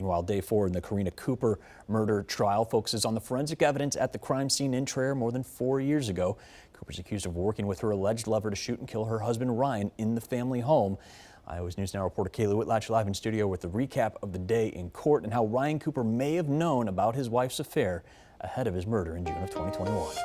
Meanwhile, day 4 in the Karina Cooper murder trial focuses on the forensic evidence at the crime scene in Traer more than 4 years ago. Cooper's accused of working with her alleged lover to shoot and kill her husband Ryan in the family home. Iowa's News Now reporter Kaylee Whitlatch live in studio with the recap of the day in court and how Ryan Cooper may have known about his wife's affair ahead of his murder in June of 2021.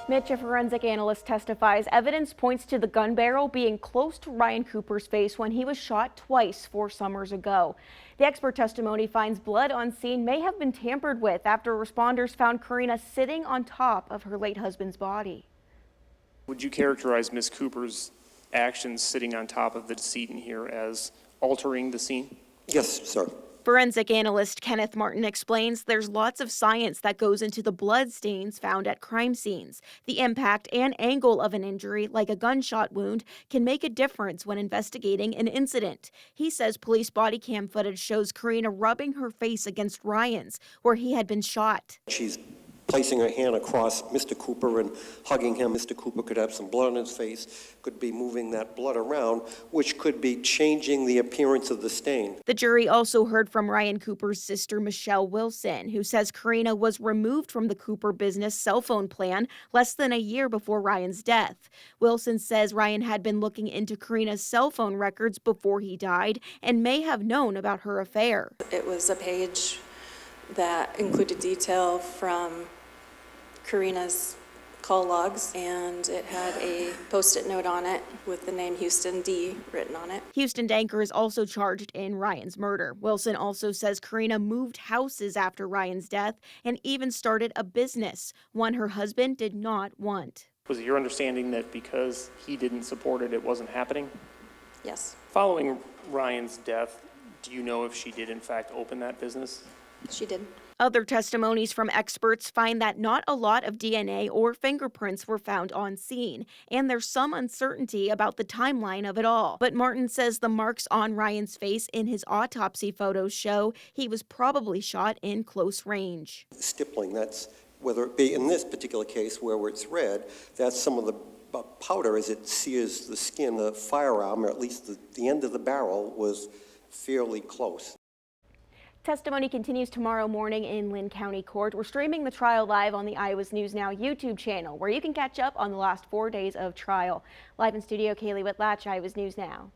Mitch, a forensic analyst, testifies evidence points to the gun barrel being close to Ryan Cooper's face when he was shot twice 4 summers ago. The expert testimony finds blood on scene may have been tampered with after responders found Karina sitting on top of her late husband's body. Would you characterize Ms. Cooper's actions sitting on top of the decedent here as altering the scene? Yes, sir. Forensic analyst Kenneth Martin explains there's lots of science that goes into the blood stains found at crime scenes. The impact and angle of an injury, like a gunshot wound, can make a difference when investigating an incident. He says police body cam footage shows Karina rubbing her face against Ryan's, where he had been shot. She's placing her hand across Mr. Cooper and hugging him. Mr. Cooper could have some blood on his face, could be moving that blood around, which could be changing the appearance of the stain. The jury also heard from Ryan Cooper's sister, Michelle Wilson, who says Karina was removed from the Cooper business cell phone plan less than a year before Ryan's death. Wilson says Ryan had been looking into Karina's cell phone records before he died and may have known about her affair. It was a page that included detail from Karina's call logs, and it had a post-it note on it with the name Houston D written on it. Houston Danker is also charged in Ryan's murder. Wilson also says Karina moved houses after Ryan's death and even started a business, one her husband did not want. Was it your understanding that because he didn't support it, it wasn't happening? Yes. Following Ryan's death, do you know if she did in fact open that business? She did. Other testimonies from experts find that not a lot of DNA or fingerprints were found on scene, and there's some uncertainty about the timeline of it all. But Martin says the marks on Ryan's face in his autopsy photos show he was probably shot in close range. Stippling, that's whether it be in this particular case where it's red, that's some of the powder as it sears the skin. The firearm, or at least the end of the barrel, was fairly close. Testimony continues tomorrow morning in Lynn County Court. We're streaming the trial live on the Iowa's News Now YouTube channel, where you can catch up on the last 4 days of trial. Live in studio, Kaylee Whitlatch, Iowa's News Now.